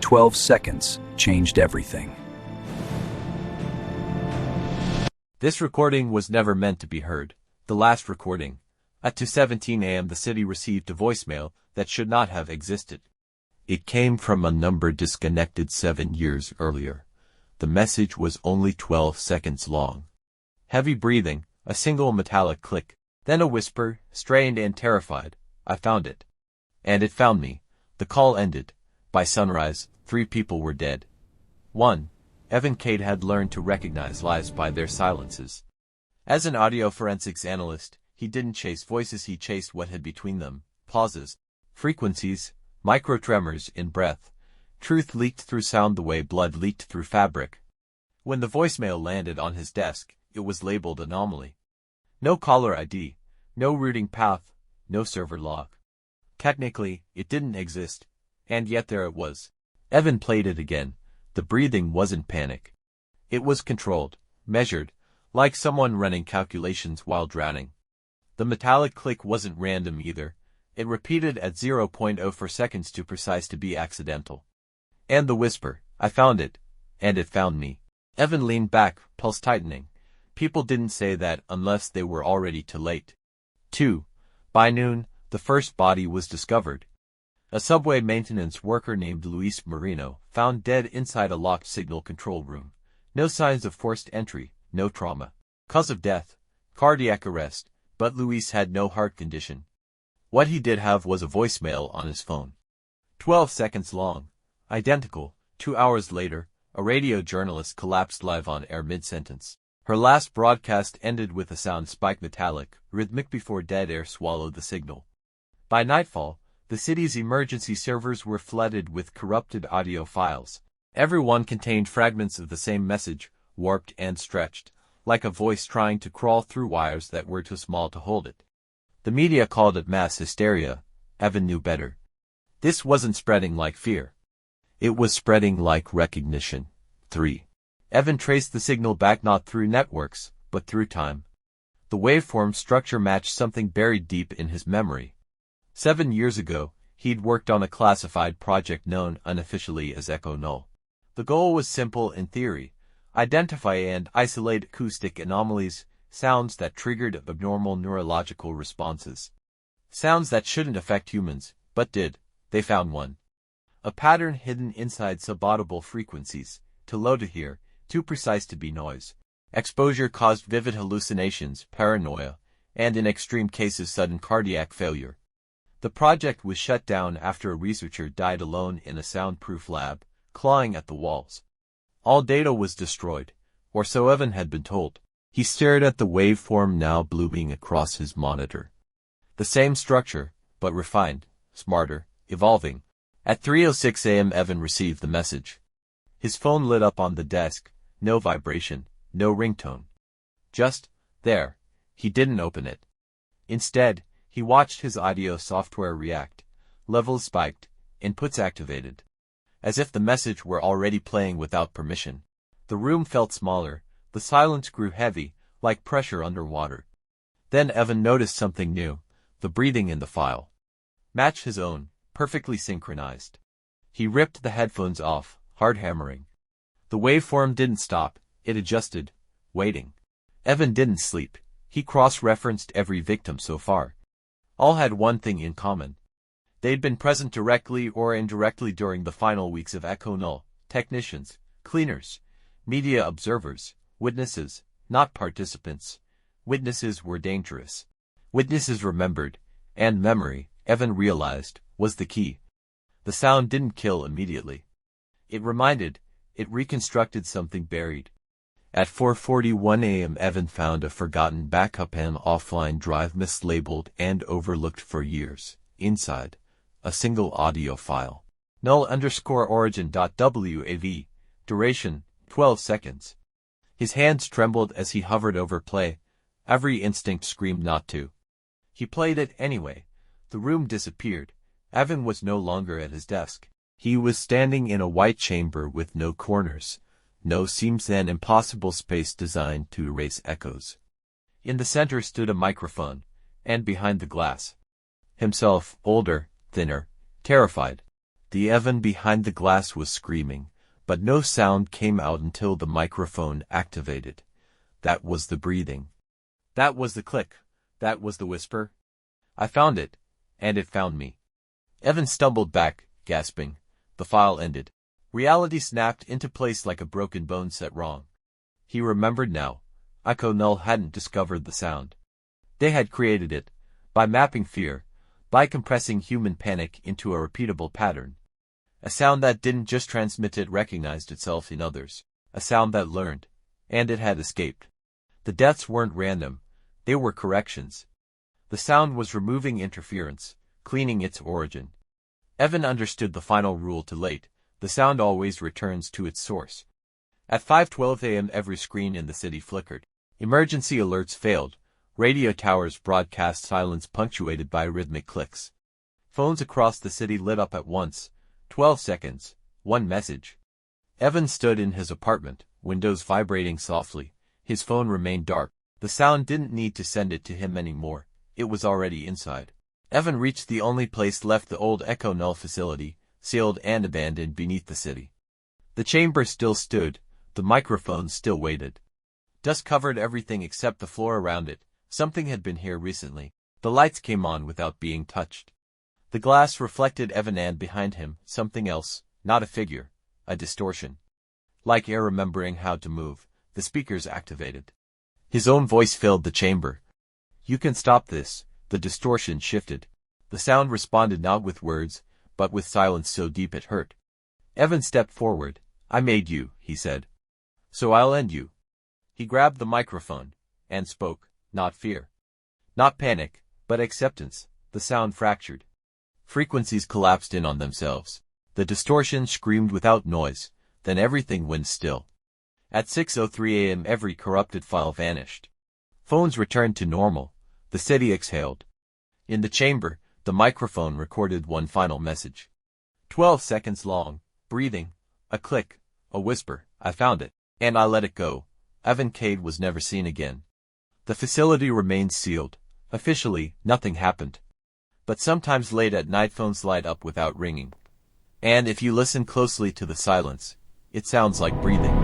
12 seconds changed everything. This recording was never meant to be heard. The last recording. At 2:17 a.m. the city received a voicemail that should not have existed. It came from a number disconnected 7 years earlier. The message was only 12 seconds long. Heavy breathing, a single metallic click, then a whisper, strained and terrified, "I found it." And it found me. The call ended. By sunrise, 3 people were dead. 1. Evan Kade had learned to recognize lies by their silences. As an audio forensics analyst, he didn't chase voices, he chased what had between them: pauses, frequencies, micro-tremors in breath. Truth leaked through sound the way blood leaked through fabric. When the voicemail landed on his desk, it was labeled anomaly. No caller ID, no routing path, no server log. Technically, it didn't exist, and yet there it was. Evan played it again. The breathing wasn't panic. It was controlled, measured, like someone running calculations while drowning. The metallic click wasn't random either. It repeated at 0.04 seconds too precise to be accidental. And the whisper, "I found it." And it found me. Evan leaned back, pulse tightening. People didn't say that unless they were already too late. 2. By noon, the first body was discovered. A subway maintenance worker named Luis Marino, found dead inside a locked signal control room. No signs of forced entry, no trauma. Cause of death, cardiac arrest, but Luis had no heart condition. What he did have was a voicemail on his phone. 12 seconds long. Identical. 2 hours later, a radio journalist collapsed live on air mid-sentence. Her last broadcast ended with a sound spike, metallic, rhythmic, before dead air swallowed the signal. By nightfall, the city's emergency servers were flooded with corrupted audio files. Every one contained fragments of the same message, warped and stretched, like a voice trying to crawl through wires that were too small to hold it. The media called it mass hysteria. Evan knew better. This wasn't spreading like fear. It was spreading like recognition. 3. Evan traced the signal back not through networks, but through time. The waveform structure matched something buried deep in his memory. 7 years ago, he'd worked on a classified project known unofficially as Echo Null. The goal was simple in theory: identify and isolate acoustic anomalies, sounds that triggered abnormal neurological responses. Sounds that shouldn't affect humans, but did. They found one. A pattern hidden inside subaudible frequencies, too low to hear, too precise to be noise. Exposure caused vivid hallucinations, paranoia, and in extreme cases sudden cardiac failure. The project was shut down after a researcher died alone in a soundproof lab, clawing at the walls. All data was destroyed, or so Evan had been told. He stared at the waveform now blooming across his monitor. The same structure, but refined, smarter, evolving. At 3:06 a.m. Evan received the message. His phone lit up on the desk, no vibration, no ringtone. Just there. He didn't open it. Instead, he watched his audio software react. Levels spiked, inputs activated. As if the message were already playing without permission. The room felt smaller. The silence grew heavy, like pressure underwater. Then Evan noticed something new. The breathing in the file matched his own, perfectly synchronized. He ripped the headphones off, hard hammering. The waveform didn't stop. It adjusted, waiting. Evan didn't sleep. He cross-referenced every victim so far. All had one thing in common. They'd been present directly or indirectly during the final weeks of Echo Null. Technicians, cleaners, media observers, witnesses, not participants. Witnesses were dangerous. Witnesses remembered, and memory, Evan realized, was the key. The sound didn't kill immediately. It reminded, it reconstructed something buried. At 4:41 a.m. Evan found a forgotten backup and offline drive mislabeled and overlooked for years. Inside, a single audio file. null_origin.wav. Duration, 12 seconds. His hands trembled as he hovered over play. Every instinct screamed not to. He played it anyway. The room disappeared. Evan was no longer at his desk. He was standing in a white chamber with no corners, no seams, and impossible space designed to erase echoes. In the center stood a microphone, and behind the glass, himself, older, thinner, terrified. The Evan behind the glass was screaming, but no sound came out until the microphone activated. That was the breathing. That was the click. That was the whisper. I found it, and it found me. Evan stumbled back, gasping. The file ended. Reality snapped into place like a broken bone set wrong. He remembered now. Echo Null hadn't discovered the sound. They had created it, by mapping fear, by compressing human panic into a repeatable pattern. A sound that didn't just transmit, it recognized itself in others. A sound that learned. And it had escaped. The deaths weren't random. They were corrections. The sound was removing interference, cleaning its origin. Evan understood the final rule too late. The sound always returns to its source. At 5:12 a.m. every screen in the city flickered. Emergency alerts failed. Radio towers broadcast silence punctuated by rhythmic clicks. Phones across the city lit up at once. 12 seconds. One message. Evan stood in his apartment, windows vibrating softly. His phone remained dark. The sound didn't need to send it to him anymore. It was already inside. Evan reached the only place left, the old Echo Null facility, sealed and abandoned beneath the city. The chamber still stood. The microphone still waited. Dust covered everything except the floor around it. Something had been here recently. The lights came on without being touched. The glass reflected Evan, and behind him, something else, not a figure, a distortion. Like air remembering how to move, the speakers activated. His own voice filled the chamber. "You can stop this." The distortion shifted. The sound responded not with words, but with silence so deep it hurt. Evan stepped forward. "I made you," he said. "So I'll end you." He grabbed the microphone and spoke, not fear. Not panic, but acceptance. The sound fractured. Frequencies collapsed in on themselves. The distortion screamed without noise, then everything went still. At 6:03 a.m. every corrupted file vanished. Phones returned to normal. The city exhaled. In the chamber, the microphone recorded one final message. 12 seconds long, breathing, a click, a whisper. "I found it, and I let it go." Evan Kade was never seen again. The facility remained sealed. Officially, nothing happened. But sometimes late at night phones light up without ringing. And if you listen closely to the silence, it sounds like breathing.